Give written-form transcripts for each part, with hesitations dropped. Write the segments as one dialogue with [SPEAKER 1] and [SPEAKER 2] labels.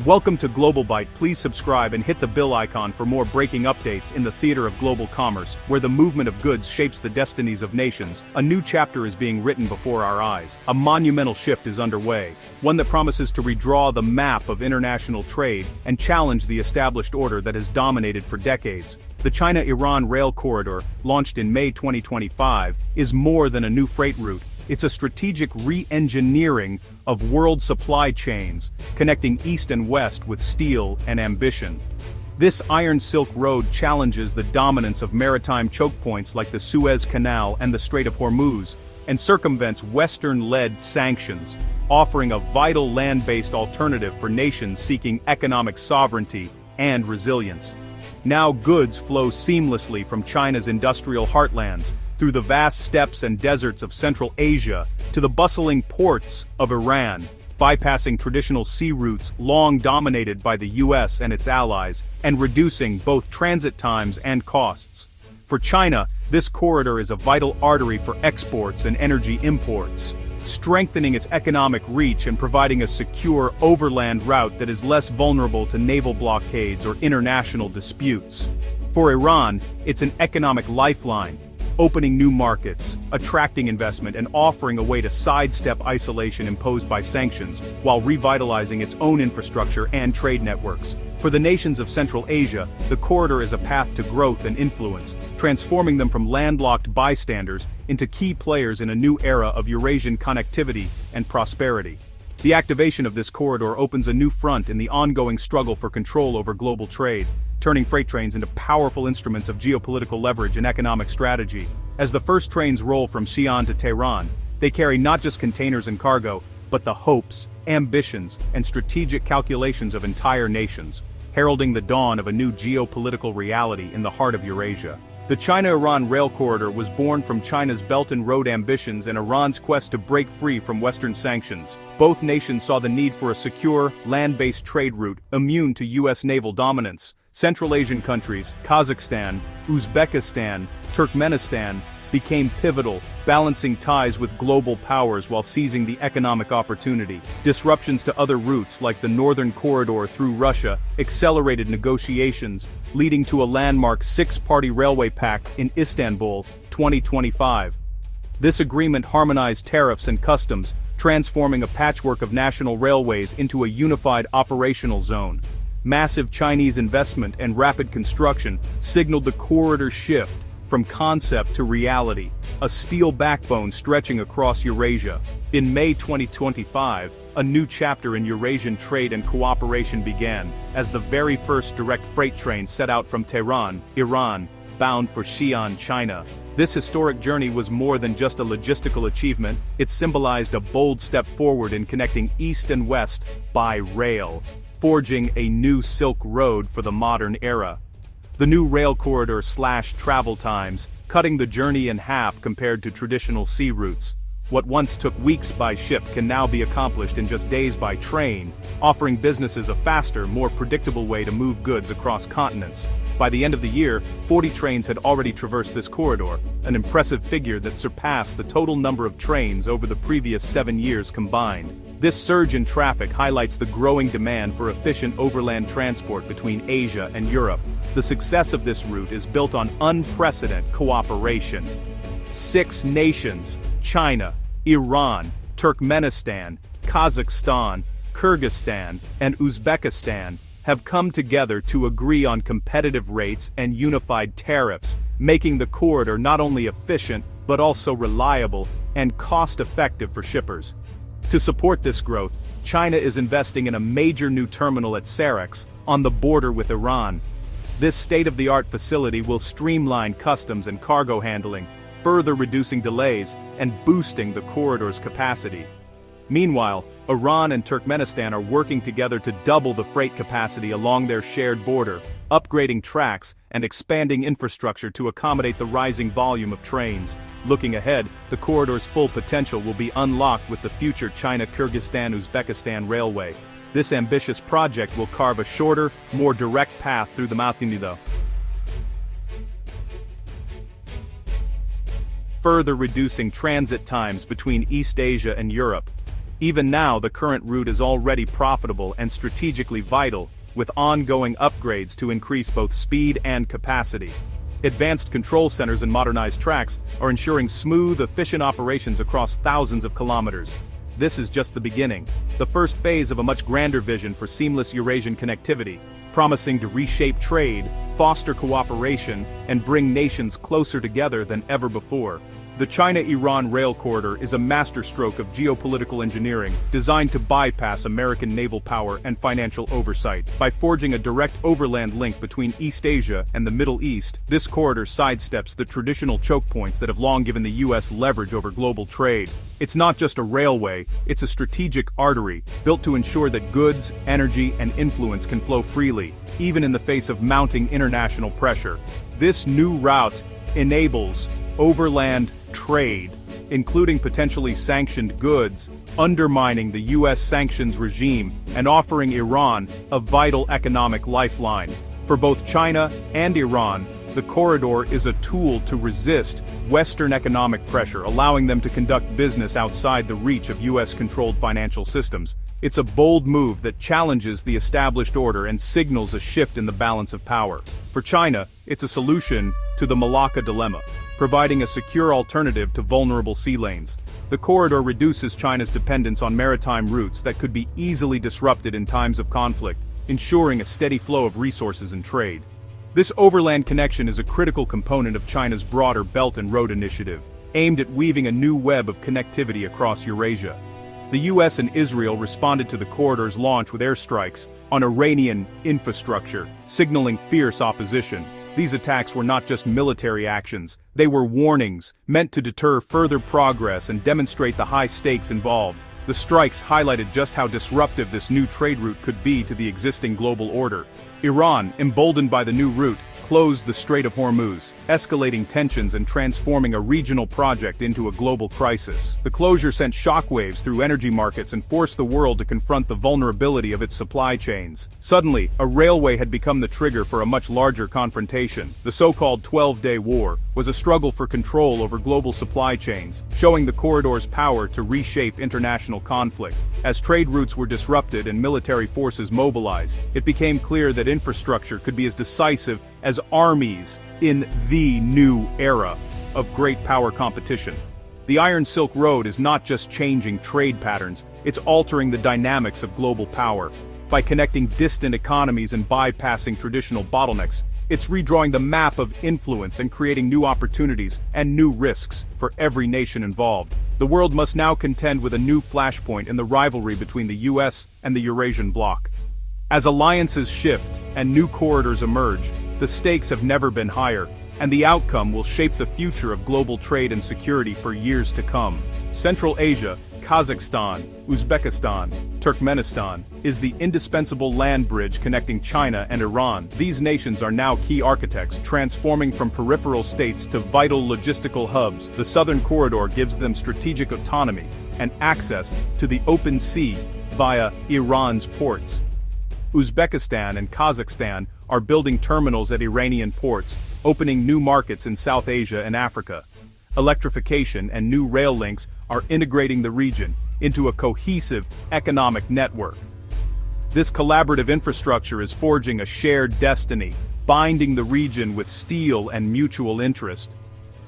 [SPEAKER 1] Welcome to Global Byte. Please subscribe and hit the bell icon for more breaking updates in the theater of global commerce, where the movement of goods shapes the destinies of nations. A new chapter is being written before our eyes. A monumental shift is underway, one that promises to redraw the map of international trade and challenge the established order that has dominated for decades. The China-Iran rail corridor, launched in May 2025, is more than a new freight route. It's a strategic re-engineering of world supply chains, connecting East and West with steel and ambition. This Iron Silk Road challenges the dominance of maritime chokepoints like the Suez Canal and the Strait of Hormuz, and circumvents Western-led sanctions, offering a vital land-based alternative for nations seeking economic sovereignty and resilience. Now goods flow seamlessly from China's industrial heartlands, through the vast steppes and deserts of Central Asia, to the bustling ports of Iran, bypassing traditional sea routes long dominated by the US and its allies, and reducing both transit times and costs. For China, this corridor is a vital artery for exports and energy imports, strengthening its economic reach and providing a secure overland route that is less vulnerable to naval blockades or international disputes. For Iran, it's an economic lifeline, opening new markets, attracting investment, and offering a way to sidestep isolation imposed by sanctions, while revitalizing its own infrastructure and trade networks. For the nations of Central Asia, the corridor is a path to growth and influence, transforming them from landlocked bystanders into key players in a new era of Eurasian connectivity and prosperity. The activation of this corridor opens a new front in the ongoing struggle for control over global trade, turning freight trains into powerful instruments of geopolitical leverage and economic strategy. As the first trains roll from Xi'an to Tehran, they carry not just containers and cargo, but the hopes, ambitions, and strategic calculations of entire nations, heralding the dawn of a new geopolitical reality in the heart of Eurasia. The China-Iran rail corridor was born from China's Belt and Road ambitions and Iran's quest to break free from Western sanctions. Both nations saw the need for a secure, land-based trade route immune to US naval dominance. Central Asian countries, Kazakhstan, Uzbekistan, Turkmenistan, became pivotal, balancing ties with global powers while seizing the economic opportunity. Disruptions to other routes like the Northern Corridor through Russia accelerated negotiations, leading to a landmark six-party railway pact in Istanbul, 2025. This agreement harmonized tariffs and customs, transforming a patchwork of national railways into a unified operational zone. Massive Chinese investment and rapid construction signaled the corridor's shift from concept to reality, a steel backbone stretching across Eurasia. In May 2025, a new chapter in Eurasian trade and cooperation began, as the very first direct freight train set out from Tehran, Iran, bound for Xi'an, China. This historic journey was more than just a logistical achievement, it symbolized a bold step forward in connecting East and West by rail, forging a new Silk Road for the modern era. The new rail corridor slashed travel times, cutting the journey in half compared to traditional sea routes. What once took weeks by ship can now be accomplished in just days by train, offering businesses a faster, more predictable way to move goods across continents. By the end of the year, 40 trains had already traversed this corridor, an impressive figure that surpassed the total number of trains over the previous 7 years combined. This surge in traffic highlights the growing demand for efficient overland transport between Asia and Europe. The success of this route is built on unprecedented cooperation. 6 nations, China, Iran, Turkmenistan, Kazakhstan, Kyrgyzstan, and Uzbekistan, have come together to agree on competitive rates and unified tariffs, making the corridor not only efficient, but also reliable and cost-effective for shippers. To support this growth, China is investing in a major new terminal at Sarex, on the border with Iran. This state-of-the-art facility will streamline customs and cargo handling, further reducing delays and boosting the corridor's capacity. Meanwhile, Iran and Turkmenistan are working together to double the freight capacity along their shared border, upgrading tracks and expanding infrastructure to accommodate the rising volume of trains. Looking ahead, the corridor's full potential will be unlocked with the future China-Kyrgyzstan-Uzbekistan railway. This ambitious project will carve a shorter, more direct path through the Maritime, further reducing transit times between East Asia and Europe. Even now, the current route is already profitable and strategically vital, with ongoing upgrades to increase both speed and capacity. Advanced control centers and modernized tracks are ensuring smooth, efficient operations across thousands of kilometers. This is just the beginning, the first phase of a much grander vision for seamless Eurasian connectivity, promising to reshape trade, foster cooperation, and bring nations closer together than ever before. The China-Iran rail corridor is a masterstroke of geopolitical engineering, designed to bypass American naval power and financial oversight. By forging a direct overland link between East Asia and the Middle East, this corridor sidesteps the traditional choke points that have long given the U.S. leverage over global trade. It's not just a railway, it's a strategic artery, built to ensure that goods, energy, and influence can flow freely, even in the face of mounting international pressure. This new route enables overland trade, including potentially sanctioned goods, undermining the U.S. sanctions regime and offering Iran a vital economic lifeline. For both China and Iran, the corridor is a tool to resist Western economic pressure, allowing them to conduct business outside the reach of U.S.-controlled financial systems. It's a bold move that challenges the established order and signals a shift in the balance of power. For China, it's a solution to the Malacca dilemma, providing a secure alternative to vulnerable sea lanes. The corridor reduces China's dependence on maritime routes that could be easily disrupted in times of conflict, ensuring a steady flow of resources and trade. This overland connection is a critical component of China's broader Belt and Road Initiative, aimed at weaving a new web of connectivity across Eurasia. The US and Israel responded to the corridor's launch with airstrikes on Iranian infrastructure, signaling fierce opposition. These attacks were not just military actions, they were warnings, meant to deter further progress and demonstrate the high stakes involved. The strikes highlighted just how disruptive this new trade route could be to the existing global order. Iran, emboldened by the new route, closed the Strait of Hormuz, escalating tensions and transforming a regional project into a global crisis. The closure sent shockwaves through energy markets and forced the world to confront the vulnerability of its supply chains. Suddenly, a railway had become the trigger for a much larger confrontation. The so-called 12-day war was a struggle for control over global supply chains, showing the corridor's power to reshape international conflict. As trade routes were disrupted and military forces mobilized, it became clear that infrastructure could be as decisive as armies in the new era of great power competition. The Iron Silk Road is not just changing trade patterns, it's altering the dynamics of global power. By connecting distant economies and bypassing traditional bottlenecks, it's redrawing the map of influence and creating new opportunities and new risks for every nation involved. The world must now contend with a new flashpoint in the rivalry between the US and the Eurasian bloc. As alliances shift and new corridors emerge, the stakes have never been higher, and the outcome will shape the future of global trade and security for years to come. Central Asia, Kazakhstan, Uzbekistan, Turkmenistan, is the indispensable land bridge connecting China and Iran. These nations are now key architects, transforming from peripheral states to vital logistical hubs. The southern corridor gives them strategic autonomy and access to the open sea via Iran's ports. Uzbekistan and Kazakhstan are building terminals at Iranian ports, opening new markets in South Asia and Africa. Electrification and new rail links are integrating the region into a cohesive economic network. This collaborative infrastructure is forging a shared destiny, binding the region with steel and mutual interest.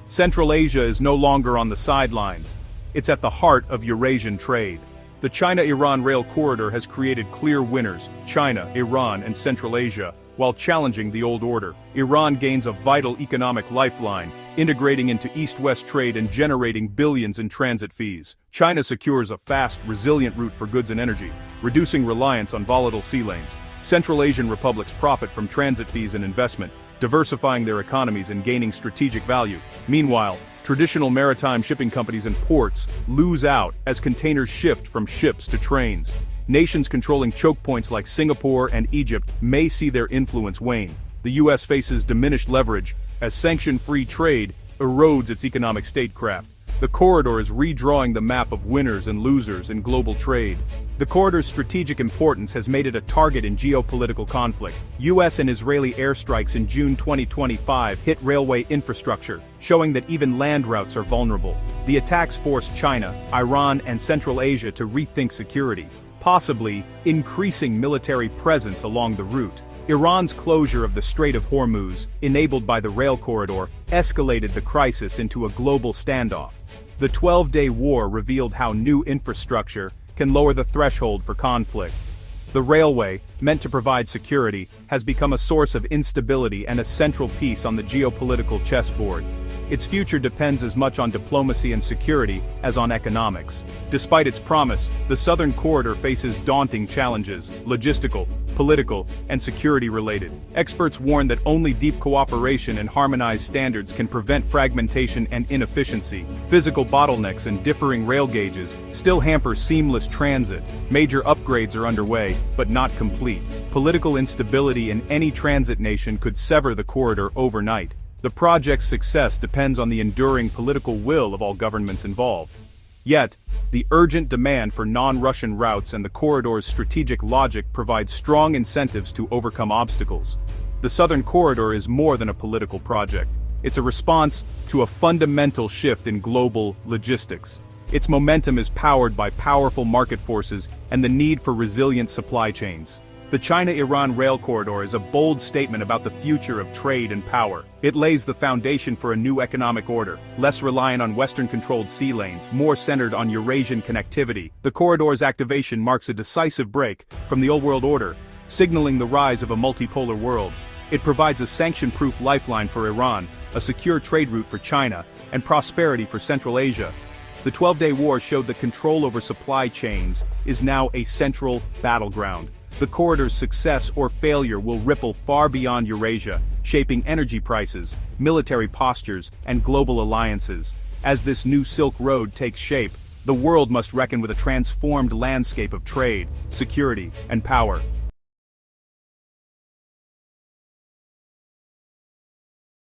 [SPEAKER 1] Central Asia is no longer on the sidelines. It's at the heart of Eurasian trade. The China-Iran rail corridor has created clear winners, China, Iran, and Central Asia, while challenging the old order. Iran gains a vital economic lifeline, integrating into East-West trade and generating billions in transit fees. China secures a fast, resilient route for goods and energy, reducing reliance on volatile sea lanes. Central Asian republics profit from transit fees and investment, diversifying their economies and gaining strategic value. Meanwhile, traditional maritime shipping companies and ports lose out as containers shift from ships to trains. Nations controlling choke points like Singapore and Egypt may see their influence wane. The US faces diminished leverage as sanction-free trade erodes its economic statecraft. The corridor is redrawing the map of winners and losers in global trade. The corridor's strategic importance has made it a target in geopolitical conflict. US and Israeli airstrikes in June 2025 hit railway infrastructure, showing that even land routes are vulnerable. The attacks forced China, Iran, and Central Asia to rethink security, possibly increasing military presence along the route. Iran's closure of the Strait of Hormuz, enabled by the rail corridor, escalated the crisis into a global standoff. The 12-day war revealed how new infrastructure can lower the threshold for conflict. The railway, meant to provide security, has become a source of instability and a central piece on the geopolitical chessboard. Its future depends as much on diplomacy and security as on economics. Despite its promise, the southern corridor faces daunting challenges: logistical, political, and security-related. Experts warn that only deep cooperation and harmonized standards can prevent fragmentation and inefficiency. Physical bottlenecks and differing rail gauges still hamper seamless transit. Major upgrades are underway, but not complete. Political instability in any transit nation could sever the corridor overnight. The project's success depends on the enduring political will of all governments involved. Yet, the urgent demand for non-Russian routes and the corridor's strategic logic provide strong incentives to overcome obstacles. The Southern Corridor is more than a political project. It's a response to a fundamental shift in global logistics. Its momentum is powered by powerful market forces and the need for resilient supply chains. The China-Iran rail corridor is a bold statement about the future of trade and power. It lays the foundation for a new economic order, less reliant on Western-controlled sea lanes, more centered on Eurasian connectivity. The corridor's activation marks a decisive break from the old world order, signaling the rise of a multipolar world. It provides a sanction-proof lifeline for Iran, a secure trade route for China, and prosperity for Central Asia. The 12-day war showed that control over supply chains is now a central battleground. The corridor's success or failure will ripple far beyond Eurasia, shaping energy prices, military postures, and global alliances. As this new Silk Road takes shape, the world must reckon with a transformed landscape of trade, security, and power.